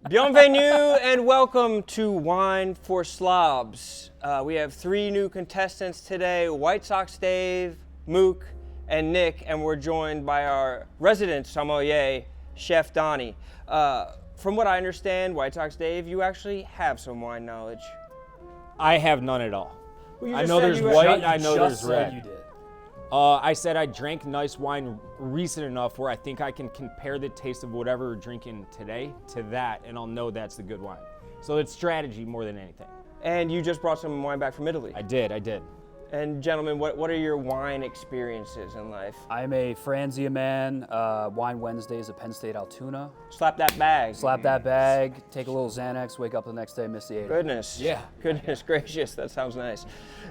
Bienvenue and welcome to Wine for Slobs. We have 3 new contestants today, White Sox Dave, Mook, and Nick, and we're joined by our resident sommelier, Chef Donny. From what I understand, White Sox Dave, you actually have some wine knowledge. I have none at all. Well, I know there's white, I know there's red. You did. I said I drank nice wine recent enough where I think I can compare the taste of whatever we're drinking today to that, and I'll know that's the good wine. So it's strategy more than anything. And you just brought some wine back from Italy. I did. And gentlemen, what are your wine experiences in life? I'm a Franzia man. Wine Wednesdays at Penn State Altoona. Slap that bag. Slap that bag, take a little Xanax, wake up the next day, miss the 8. Goodness. Yeah. Goodness gracious, that sounds nice.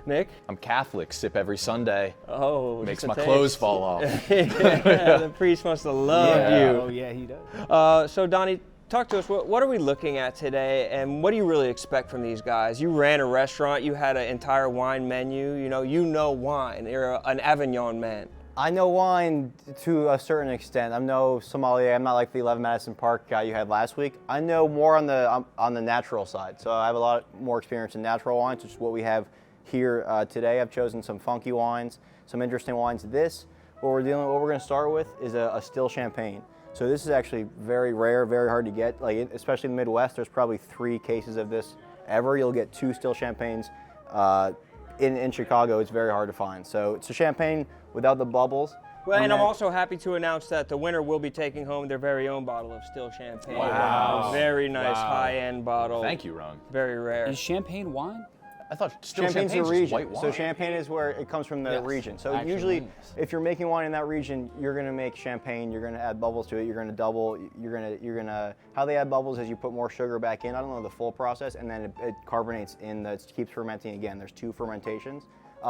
Nick? I'm Catholic, sip every Sunday. Oh, Makes just my a taste. clothes fall off. Yeah, the priest must have loved you. Oh yeah, he does. So Donny, talk to us. What are we looking at today, and what do you really expect from these guys? You ran a restaurant. You had an entire wine menu. You know wine. You're an Avignon man. I know wine to a certain extent. I'm no sommelier. I'm not like the 11 Madison Park guy you had last week. I know more on the natural side. So I have a lot more experience in natural wines, which is what we have here today. I've chosen some funky wines, some interesting wines. What we're going to start with is a still champagne. So this is actually very rare, very hard to get. Like especially in the Midwest, there's probably 3 cases of this ever. You'll get 2 still champagnes. In Chicago, it's very hard to find. So it's a champagne without the bubbles. Well, and I'm also happy to announce that the winner will be taking home their very own bottle of still champagne. Wow. Very nice high-end bottle. Thank you, Ron. Very rare. Is champagne wine? I thought still Champagne's champagne's a just region. white wine. So champagne is where it comes from the Yes, region. So actually, usually, yes. if you're making wine in that region, you're going to make champagne. You're going to add bubbles to it. You're going to double. You're going to. How they add bubbles is you put more sugar back in. I don't know the full process, and then it carbonates in. It keeps fermenting again. There's 2 fermentations.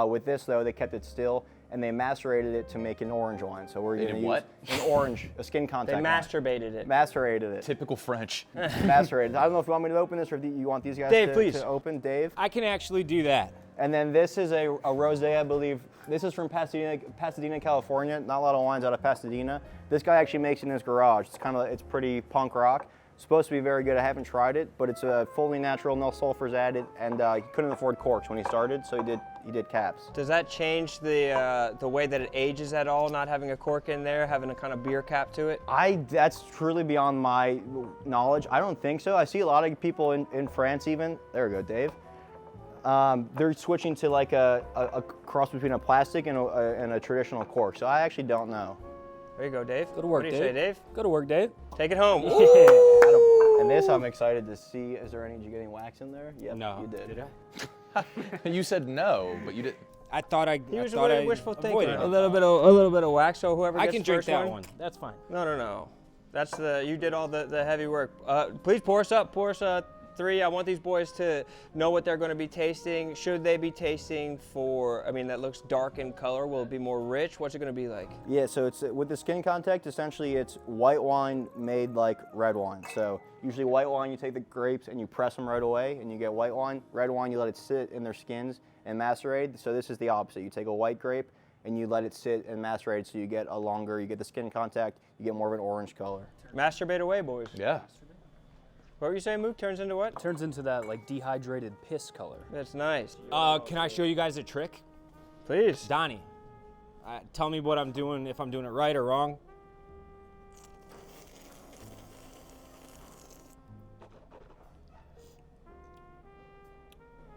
With this though, they kept it still and they macerated it to make an orange wine. So we're going to use what? an orange, a skin They contact. masturbated it. Macerated it. Typical French. Macerated. I don't know if you want me to open this or if you want these guys Dave, please. to open. Dave. I can actually do that. And then this is a rosé, I believe. This is from Pasadena, California. Not a lot of wines out of Pasadena. This guy actually makes it in his garage. It's pretty punk rock. Supposed to be very good. I haven't tried it, but it's fully natural, no sulfurs added, and he couldn't afford corks when he started, so he did caps. Does that change the way that it ages at all, not having a cork in there, having a kind of beer cap to it? That's truly beyond my knowledge. I don't think so. I see a lot of people in France even. There we go, Dave. They're switching to like a cross between a plastic and a traditional cork, so I actually don't know. There you go, Dave. Go to work, What do you Dave. say, Dave? Go to work, Dave. Take it home. And this I'm excited to see. Is there any, did you get any wax in there? Yep, No. you did. You said no, but you did. I thought I. He was I thought I wishful thinking. avoided A it. little bit of wax. So whoever I gets can the drink first that one. That's fine. No. That's you did all the heavy work. Please pour us up. Pour us 3. I want these boys to know what they're going to be tasting. Should they be tasting that looks dark in color. Will it be more rich? What's it going to be like? Yeah, so it's with the skin contact, essentially it's white wine made like red wine. So usually white wine, you take the grapes and you press them right away and you get white wine. Red wine, you let it sit in their skins and macerate. So this is the opposite. You take a white grape and you let it sit and macerate so you get you get the skin contact, you get more of an orange color. Masturbate away, boys. Yeah. What were you saying, Mook? Turns into what? Turns into that like dehydrated piss color. That's nice. Can I show you guys a trick? Please. Donny, tell me what I'm doing, if I'm doing it right or wrong.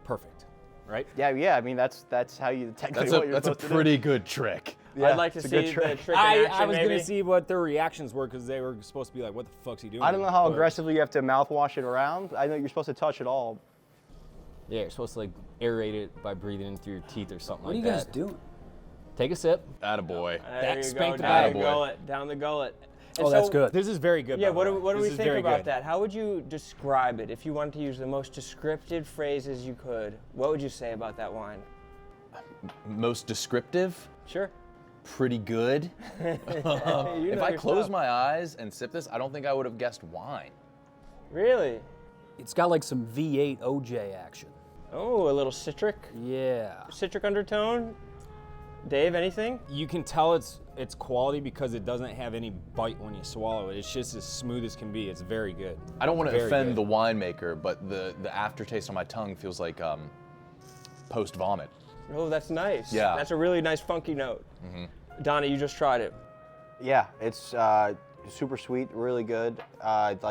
Perfect, right? Yeah. I mean that's how you technically what you're That's a supposed to do. pretty good trick. Yeah, I'd like to it's a see good the trick. trick in action, I was maybe. gonna see what their reactions were because they were supposed to be like, "What the fuck's he doing?" I don't know how But- aggressively you have to mouthwash it around. I know you're supposed to touch it all. Yeah, you're supposed to like aerate it by breathing in through your teeth or something What are like you guys that. doing? Take a sip. Attaboy. There you go, spanked the down the bad boy. gullet, down the gullet. And Oh, that's so- good. This is very good. Yeah, by what the do, way. what do This we is think very about good. that? How would you describe it if you wanted to use the most descriptive phrases you could? What would you say about that wine? Most descriptive, Sure. pretty good. You If know I your close stuff. my eyes and sip this, I don't think I would have guessed wine. Really? It's got like some V8 OJ action. Oh, a little citric Yeah. undertone. Dave, anything? You can tell it's it's quality because it doesn't have any bite when you swallow it. It's just as smooth as can be. It's very good. I don't want to Very offend good. the winemaker, but the aftertaste on my tongue feels like post vomit. Oh, that's nice. Yeah. That's a really nice funky note. Donny, you just tried it. Yeah, it's super sweet, really good. It's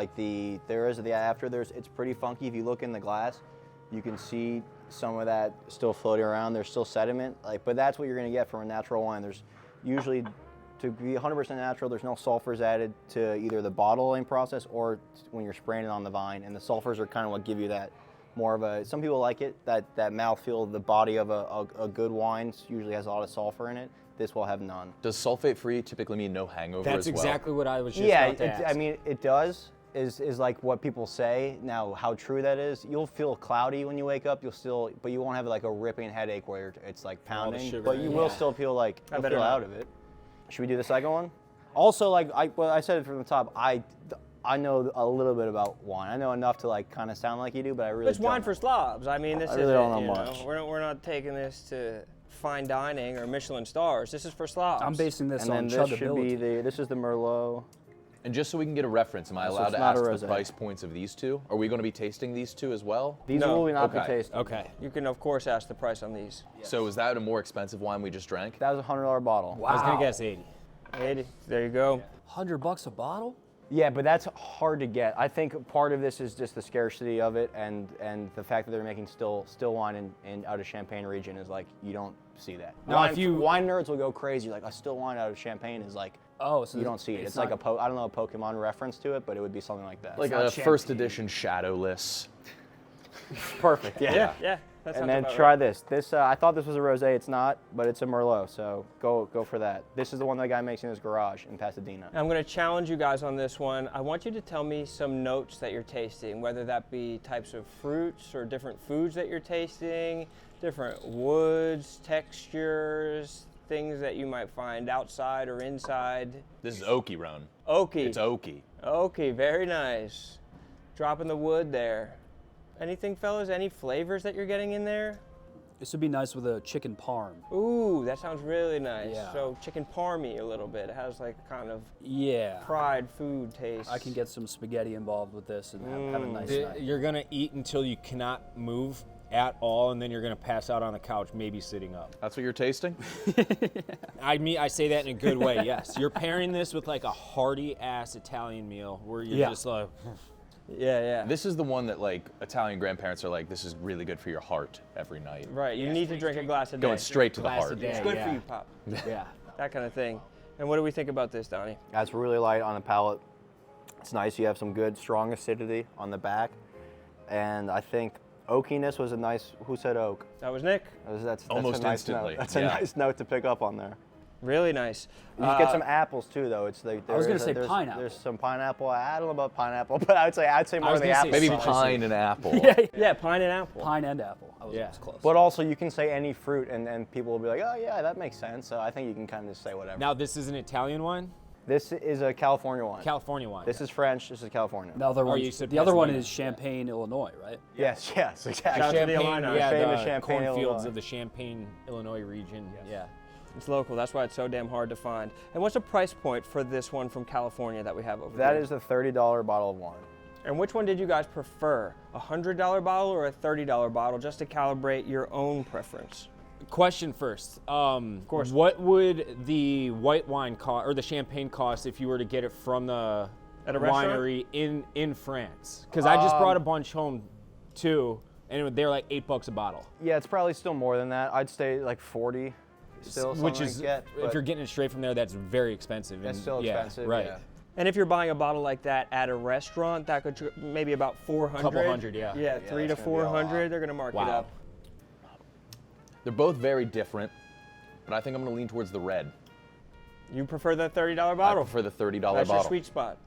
pretty funky. If you look in the glass, you can see some of that still floating around. There's still sediment, but that's what you're gonna get from a natural wine. There's usually, to be 100% natural, there's no sulfurs added to either the bottling process or when you're spraying it on the vine. And the sulfurs are kind of what give you that more of a, some people like it, that mouthfeel. The body of a good wine usually has a lot of sulfur in it. This will have none. Does sulfate-free typically mean no hangover That's as well? exactly what I was just Yeah, about to ask. I mean, it does, is like what people say. Now, how true that is, you'll feel cloudy when you wake up, but you won't have like a ripping headache where it's like All the pounding, sugar but in you it. will Yeah. still feel like, you'll better feel not. out of it. Should we do the second one? Also, I said it from the top, I know a little bit about wine. I know enough to like kind of sound like you do, but I really It's wine don't. for slobs. I mean, this I is really don't know you know, much. we're not taking this to fine dining or Michelin stars. This is for slobs. I'm basing this And then on this should be chuggability. this is the Merlot. And just so we can get a reference, am I So allowed it's to not a ask the rosé. price points of these two? Are we going to be tasting these two as well? These No. will not be Okay. tasted. Okay. You can of course ask the price on these. So is that a more expensive wine we just drank? That was a $100 bottle. I was gonna guess 80. 80. There you go. $100 a bottle? Yeah, but that's hard to get. I think part of this is just the scarcity of it, and the fact that they're making still wine in out of Champagne region is like you don't see that. Now, if you- wine nerds will go crazy, like a still wine out of Champagne is like Oh, so you don't see it. It's not- like I don't know a Pokemon reference to it, but it would be something like that. Like not a first champagne. edition Shadowless. perfect. Yeah. Yeah. That sounds And then about try right. this. This I thought this was a rosé. It's not, but it's a Merlot. So go for that. This is the one that guy makes in his garage in Pasadena. I'm going to challenge you guys on this one. I want you to tell me some notes that you're tasting, whether that be types of fruits or different foods that you're tasting, different woods, textures, things that you might find outside or inside. This is oaky, Ron. Oaky. It's oaky. Okay, very nice. Dropping the wood there. Anything, fellas? Any flavors that you're getting in there? This would be nice with a chicken parm. Ooh, that sounds really nice. Yeah. So chicken parmy a little bit. It has like kind of Yeah. fried food taste. I can get some spaghetti involved with this and have a nice night. You're gonna eat until you cannot move at all, and then you're gonna pass out on the couch, maybe sitting up. That's what you're tasting? I mean, I say that in a good way. Yes, you're pairing this with like a hearty ass Italian meal where you're Yeah. just like, Yeah. This is the one that like Italian grandparents are like, this is really good for your heart every night. Right, you need to drink a glass a day. Going straight to the Glass a heart. day. It's good Yeah. for you, Pop. yeah. That kind of thing. And what do we think about this, Donny? That's really light on the palate. It's nice. You have some good, strong acidity on the back, and I think oakiness was a nice. Who said oak? That was Nick. That's Almost a nice instantly, Note. That's a yeah. nice note to pick up on there. Really nice. You get some apples too, though. It's like I was gonna say there's pineapple. There's some pineapple. I don't know about pineapple, but I'd say more was of the gonna say apple. Maybe Spicy. pine and apple. Yeah, pine and apple. Pine and apple. I was Yeah. close. But also, you can say any fruit, and people will be like, oh yeah, that makes sense. So I think you can kind of just say whatever. Now this is an Italian wine, This is a California wine. California wine. This is French. This is California. The other one, you said the other one Pasadena. is Champaign, Illinois, right? Yes, exactly. Shout out to the Illini. yeah, Famous the Champaign, cornfields Illinois. of the Champaign, Illinois region. Yeah. It's local. That's why it's so damn hard to find. And what's the price point for this one from California that we have over That here? is a $30 bottle of wine. And which one did you guys prefer? A $100 bottle or a $30 bottle, just to calibrate your own preference? Question first. Of course. What would the white wine cost or the champagne cost if you were to get it from the At a restaurant? winery in France? Because I just brought a bunch home too, and they're like $8 a bottle. Yeah, it's probably still more than that. I'd say like 40 still. Which something is, to get, if but you're getting it straight from there, that's very expensive. That's and- still yeah, expensive, right? yeah. And if you're buying a bottle like that at a restaurant, that could maybe about 400. Couple hundred, yeah. Yeah, Yeah, 3 to that's gonna be a lot. 400. They're gonna mark it Wow. up. They're both very different, but I think I'm going to lean towards the red. You prefer the $30 I bottle? prefer the $30 That's your bottle. sweet spot.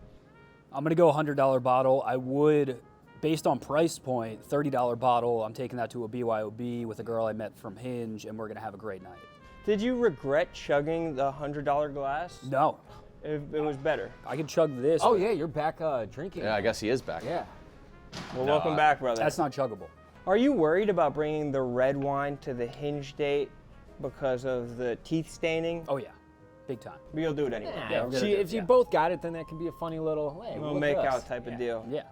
I'm gonna go $100 bottle. I would, based on price point, $30 bottle. I'm taking that to a BYOB with a girl I met from Hinge, and we're gonna have a great night. Did you regret chugging the $100 glass? No, It was better. I could chug this. Oh but yeah, you're back drinking. Yeah, I guess he is back. Yeah. Well, welcome back, brother. That's not chuggable. Are you worried about bringing the red wine to the Hinge date because of the teeth staining? Oh yeah, big time. But you'll do it anyway. Yeah, we're gonna do it, if you yeah. both got it, then that can be a funny little, hey, Little look make at us. out type of deal. Yeah.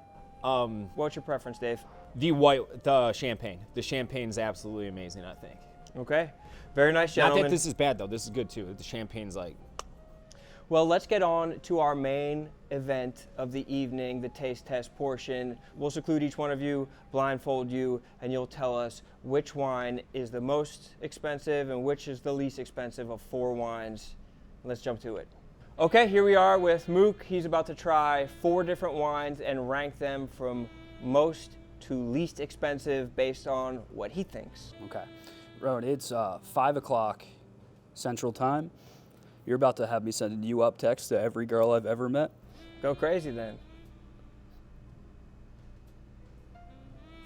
What's your preference, Dave? The champagne. The champagne's absolutely amazing, I think. Okay. Very nice, Not gentlemen. that this is bad though. This is good too. The champagne's like. Well, let's get on to our main event of the evening, the taste test portion. We'll seclude each one of you, blindfold you, and you'll tell us which wine is the most expensive and which is the least expensive of 4 wines. Let's jump to it. Okay, here we are with Mook. He's about to try 4 different wines and rank them from most to least expensive based on what he thinks. Okay. Rowan, it's 5 o'clock Central Time. You're about to have me sending you up text to every girl I've ever met. Go crazy then.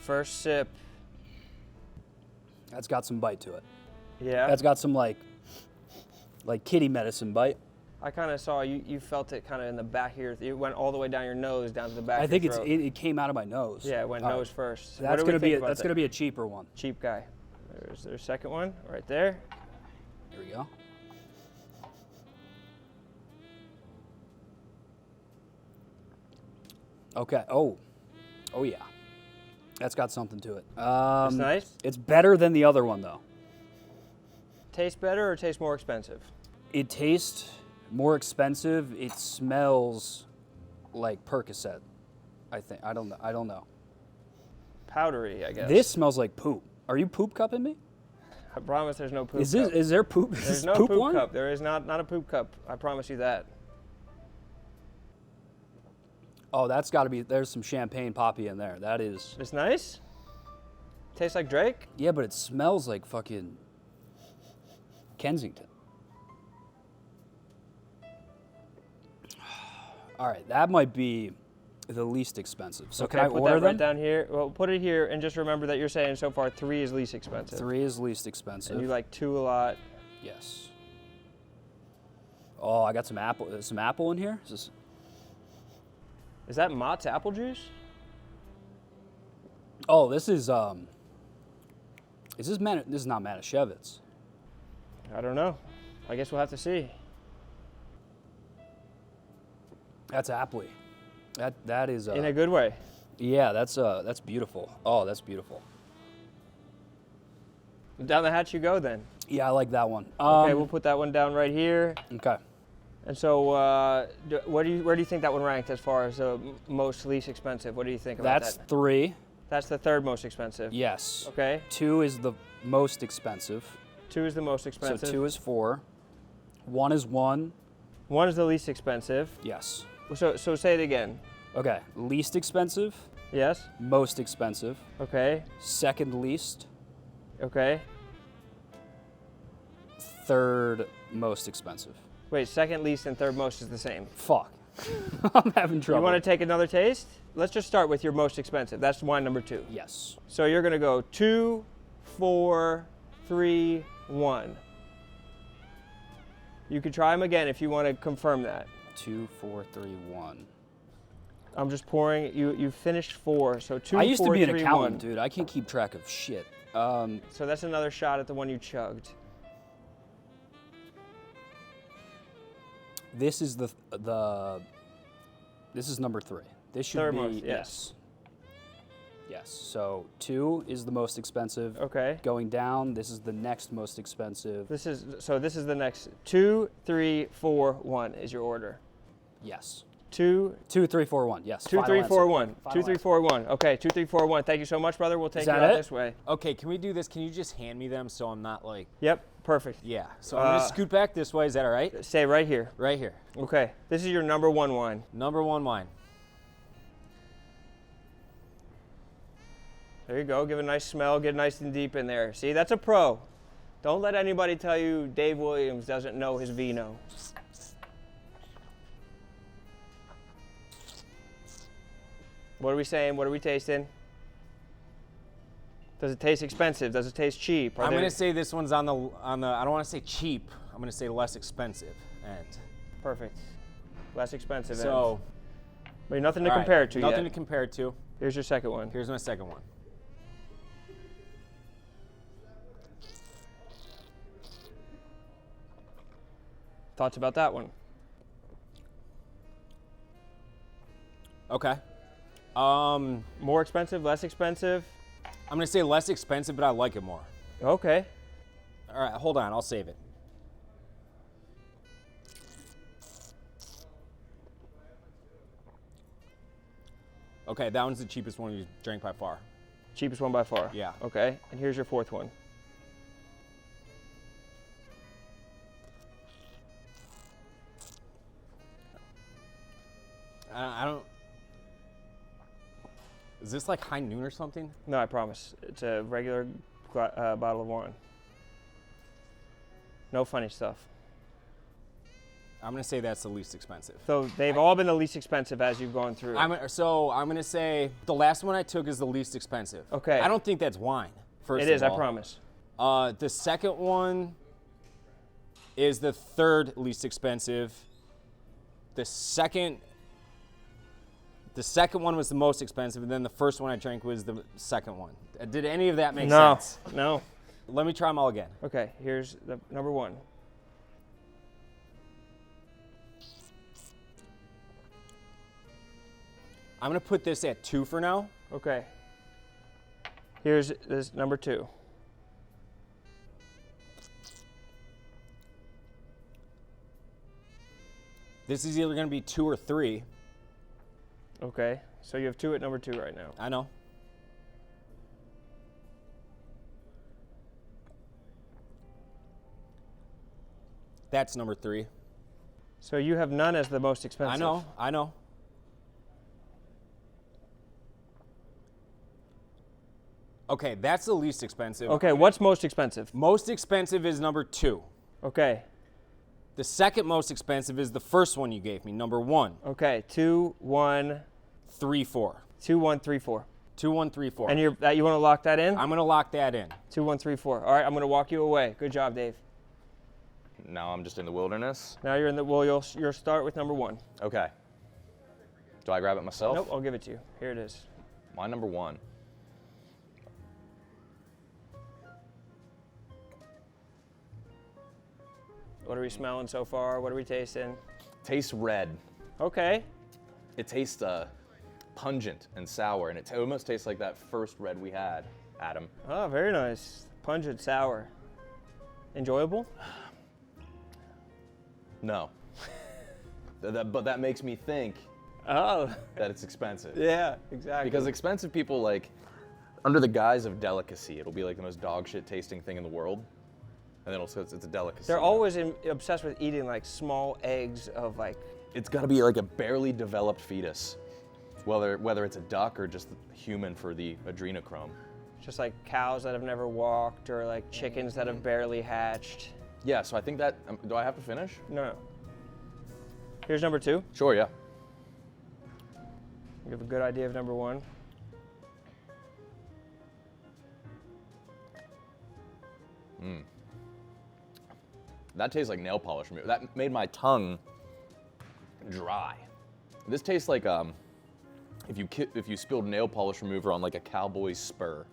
First sip. That's got some bite to it. Yeah. That's got some like kitty medicine bite. I kind of saw you felt it kind of in the back here. It went all the way down your nose, down to the back. I of think your it's throat. it came out of my nose. Yeah, it went All nose right. first. That's What do we gonna be think about that's that? gonna be a cheaper one. Cheap guy. There's their second one right there. Here we go. Okay. Oh yeah. That's got something to it. It's nice. It's better than the other one though. Tastes better or tastes more expensive? It tastes more expensive. It smells like Percocet. I think. I don't know. Powdery, I guess. This smells like poop. Are you poop cupping me? I promise there's no poop Is cup. there poop? is There's this no poop, poop one? cup. There is not a poop cup. I promise you that. Oh, that's got to be. There's some champagne poppy in there. That is. It's nice. Tastes like Drake. Yeah, but it smells like fucking Kensington. All right, that might be the least expensive. So Okay, can I put order that right them? down here. Well, put it here and just remember that you're saying so far 3 is least expensive. 3 is least expensive. And you like 2 a lot. Yes. Oh, I got some apple. Some apple in here. Is that Mott's apple juice? Oh, this is Is this This is not Manischewitz. I don't know. I guess we'll have to see. That's appley. That is. In a good way. Yeah, that's beautiful. Oh, that's beautiful. Down the hatch you go then. Yeah, I like that one. Okay, we'll put that one down right here. Okay. And so, where do you think that one ranked as far as most least expensive? What do you think about That's that? 3. That's the 3rd most expensive. Yes. Okay. 2 is the most expensive. 2 is the most expensive. So 2 is 4. 1 is 1. 1 is the least expensive. Yes. So say it again. Okay. Least expensive. Yes. Most expensive. Okay. Second least. Okay. 3rd most expensive. Wait, 2nd least and 3rd most is the same. Fuck. I'm having trouble. You want to take another taste? Let's just start with your most expensive. That's wine number 2. Yes. So you're going to go 2, 4, 3, 1. You could try them again if you want to confirm that. 2, 4, 3, 1. I'm just pouring. You finished 4, so 2, I used 4, to be an 3, accountant, 1. dude. I can't keep track of shit. So that's another shot at the one you chugged. This is this is number 3. This should Third be most, yes. Yes. So 2 is the most expensive. Okay. Going down, this is the next most expensive. This is the next 2, 3, 4, 1 is your order. Yes. 2, 2, 3, 4, 1. Yes. 2, final 3, answer. 4, 1. 2, Final 3, answer. 4, 1. Okay, 2, 3, 4, 1. Thank you so much, brother. We'll take you that out it? this way. Okay, can we do this? Can you just hand me them so I'm not like. Yep, perfect. Yeah. So I'm gonna scoot back this way. Is that all right? Stay right here. Right here. Okay, this is your number 1 wine. Number 1 wine. There you go. Give it a nice smell. Get nice and deep in there. See, that's a pro. Don't let anybody tell you Dave Williams doesn't know his vino. What are we saying? What are we tasting? Does it taste expensive? Does it taste cheap? I'm gonna say this one's on the I don't want to say cheap. I'm gonna say less expensive end. Perfect. Less expensive. So. But nothing to all right, compare it to Nothing yet. to compare it to. Here's your second one. Here's my second one. Thoughts about that one? Okay. More expensive, less expensive? I'm gonna say less expensive, but I like it more. Okay. All right, hold on, I'll save it. Okay, that one's the cheapest one you drank by far. Cheapest one by far? Yeah. Okay, and here's your fourth one. I don't. Is this like High Noon or something? No, I promise. It's a regular bottle of wine. No funny stuff. I'm gonna say that's the least expensive. So they've all been the least expensive as you've gone through. I'm gonna say the last one I took is the least expensive. Okay. I don't think that's wine. First It is, of I all. promise. The second one is the third least expensive. The second one was the most expensive, and then the first one I drank was the second one. Did any of that make sense? No. Let me try them all again. Okay, here's the number one. I'm gonna put this at 2 for now. Okay. Here's this number two. This is either gonna be 2 or 3. Okay, so you have two at number two right now. I know. That's number 3. So you have none as the most expensive. I know. Okay, that's the least expensive. Okay, what's most expensive? Most expensive is number 2. Okay. The second most expensive is the first one you gave me, number 1. Okay, 2, 1, 3, 4. 2, 1, 3, 4. 2, 1, 3, 4. And you want to lock that in? I'm gonna lock that in. 2, 1, 3, 4. All right, I'm going to walk you away. Good job, Dave. Now I'm just in the wilderness. Now you're in the, well, you'll start with number 1. Okay. Do I grab it myself? Nope, I'll give it to you. Here it is. My number 1. What are we smelling so far? What are we tasting? Tastes red. Okay. It tastes pungent and sour, and it almost tastes like that first red we had, Adam. Oh, very nice. Pungent, sour. Enjoyable? No. But that makes me think Oh. that it's expensive. Yeah, exactly. Because expensive people, like, under the guise of delicacy, it'll be like the most dog shit tasting thing in the world. And then it's a delicacy. they're always obsessed with eating like small eggs of like. It's got to be like a barely developed fetus, whether it's a duck or just a human for the adrenochrome. Just like cows that have never walked or like chickens that have barely hatched. Yeah, so I think that, do I have to finish? No. Here's number 2. Sure, yeah. You have a good idea of number 1. That tastes like nail polish remover. That made my tongue dry. This tastes like if you spilled nail polish remover on like a cowboy's spur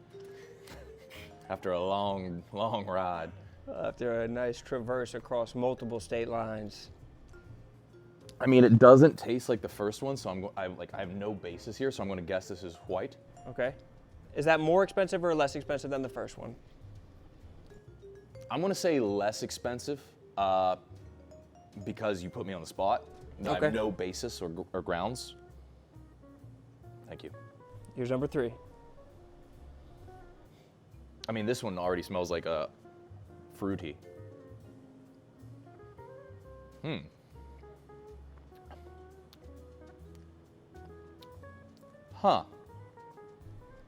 after a long, long ride. After a nice traverse across multiple state lines. I mean, it doesn't taste like the first one, so I have no basis here, so I'm going to guess this is white. Okay. Is that more expensive or less expensive than the first one? I'm going to say less expensive because you put me on the spot. I Okay. have no basis or grounds. Thank you. Here's number 3. I mean, this one already smells like a fruity. Huh.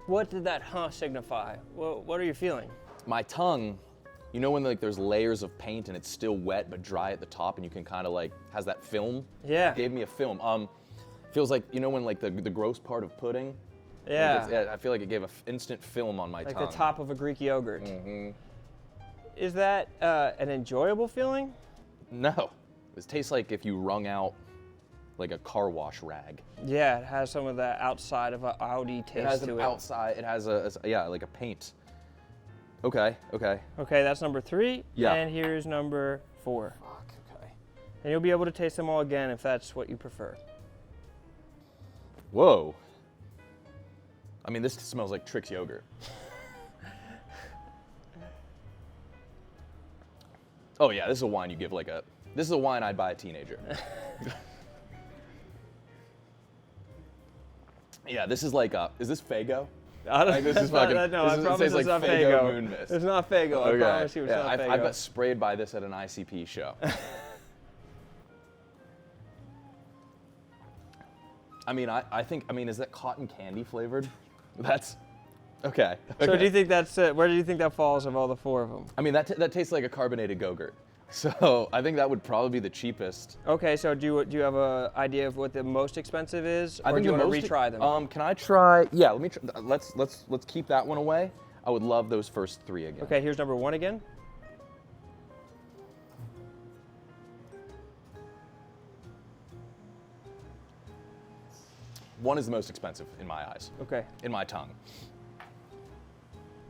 What did that huh signify? What are you feeling? My tongue, you know when like there's layers of paint and it's still wet but dry at the top and you can kind of like, has that film? Yeah. It gave me a film. Feels like, you know when like the gross part of pudding? Yeah. Like I feel like it gave an instant film on my Like tongue. the top of a Greek yogurt. Mm-hmm. Is that an enjoyable feeling? No. It tastes like if you wrung out like a car wash rag. Yeah, it has some of the outside of an Audi taste It has to an it. outside, it has like a paint. Okay. Okay, that's number 3. Yeah. And here's number 4. Fuck, okay. And you'll be able to taste them all again if that's what you prefer. Whoa. I mean, this smells like Trix yogurt. Oh yeah, this is a wine you give like a, this is a wine I'd buy a teenager. Yeah, this is like is this Faygo? I don't, Like, this is fucking, no, I this promise tastes it's like not Faygo Faygo. Moon Mist. It's not Faygo. I promise you it's not Faygo. I got sprayed by this at an ICP show. I mean, I think, is that cotton candy flavored? That's, okay. So do you think that's, where do you think that falls of all the 4 of them? I mean, that tastes like a carbonated Go-Gurt. So I think that would probably be the cheapest. Okay, so do you have an idea of what the most expensive is, or do you want to retry them? Can I try? Yeah, let me. Let's keep that one away. I would love those first 3 again. Okay, here's number 1 again. One is the most expensive in my eyes. Okay, In my tongue.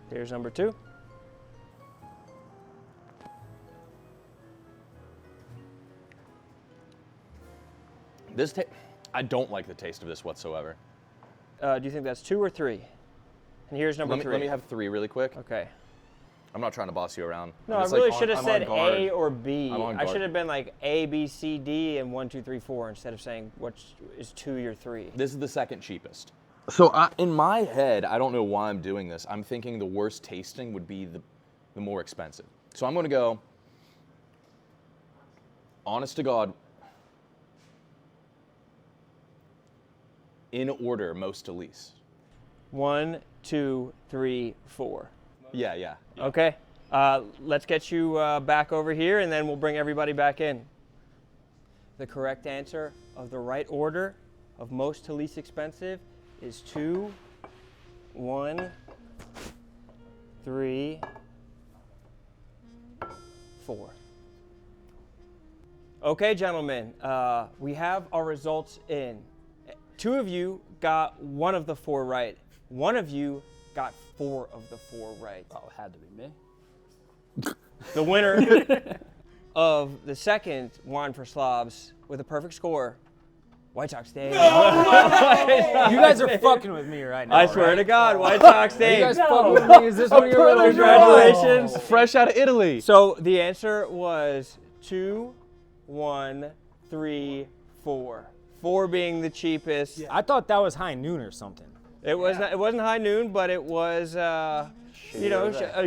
here's number 2. I don't like the taste of this whatsoever. Do you think that's 2 or 3? And here's number 3. Let me have 3 really quick. Okay. I'm not trying to boss you around. No, I'm I just, really like, should have I'm said on guard. A or B. I'm on I guard. should have been like A, B, C, D, and 1, 2, 3, 4 instead of saying which is 2 or 3. This is the second cheapest. So in my head, I don't know why I'm doing this. I'm thinking the worst tasting would be the more expensive. So I'm going to go, honest to God, in order, most to least. 1, 2, 3, 4. Yeah. Okay. Let's get you back over here, and then we'll bring everybody back in. The correct answer of the right order of most to least expensive is 2, 1, 3, 4. Okay, gentlemen, we have our results in. 2 of you got 1 of the 4 right. 1 of you got 4 of the 4 right. Oh, it had to be me. The winner of the second Wine for Slobs with a perfect score, White Sox Dave. You guys are fucking with me right now. I swear right? to God, White Sox You Dave. guys fucking with me? Is this one of your real Congratulations. Fresh out of Italy. So the answer was 2, 1, 3, 4. 4 being the cheapest. I thought that was high noon or something. It was not, it wasn't high noon, but it was a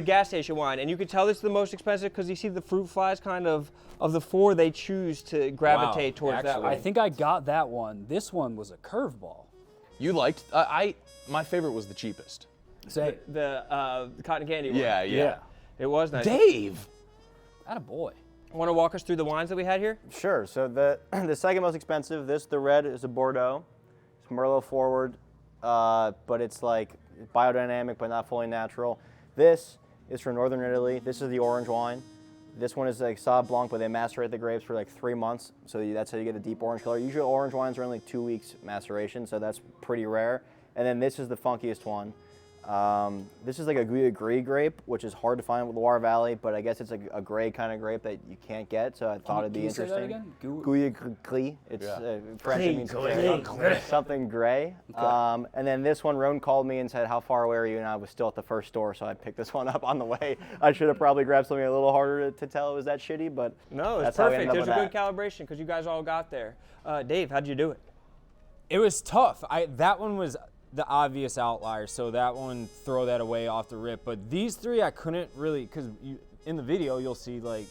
gas station wine, and you could tell this is the most expensive because you see the fruit flies kind of the 4 they choose to gravitate towards that actually. way. I think I got that one. This one was a curveball. You liked, my favorite was the cheapest. Say, the cotton candy one. Yeah. It was nice. Dave. attaboy. Want to walk us through the wines that we had here? Sure. So the second most expensive, the red is a Bordeaux. It's Merlot forward, but it's like biodynamic but not fully natural. This is from Northern Italy. This is the orange wine. This one is like Sauv Blanc, but they macerate the grapes for like 3 months. So that's how you get the deep orange color. Usually orange wines are only 2 weeks maceration, so that's pretty rare. And then this is the funkiest one. This is like a Gouye grape, which is hard to find with Loire Valley, but I guess it's a gray kind of grape that you can't get, so I thought it'd be Can you say interesting. that again? Gouye gris. It's French, it means something gray. Okay. And then this one, Rhone called me and said, how far away are you? And I was still at the first store, so I picked this one up on the way. I should have probably grabbed something a little harder to tell it was that shitty, but No, it's that's how we perfect. ended up There's a with good calibration because you guys all got there. Dave, how'd you do it? It was tough. That one was the obvious outlier, so that one, throw that away off the rip. But these 3 I couldn't really, because in the video you'll see like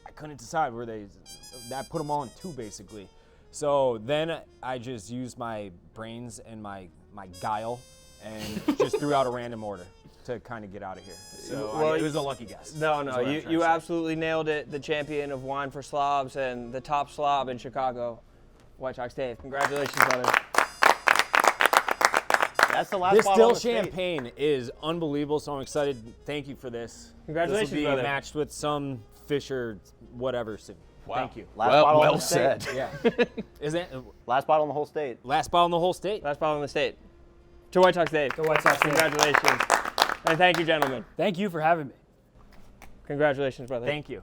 I couldn't decide where I put them all in 2 basically. So then I just used my brains and my guile and just threw out a random order to kind of get out of here. So it was a lucky guess. No, is what I'm trying you to say. absolutely nailed it. The champion of Wine for Slobs and the top slob in Chicago, White Sox Dave. Congratulations, brother. That's the last This bottle still on the state. champagne is unbelievable, so I'm excited. Thank you for this. Congratulations, This will be brother. matched with some Fisher whatever soon. Wow. Thank you. Last bottle on Well the state. said. Yeah. Is that Last bottle in the whole state. last ball in the whole state? Last bottle in the state. To White Sox Dave. The White Sox. Congratulations. And thank you, gentlemen. Thank you for having me. Congratulations, brother. Thank you.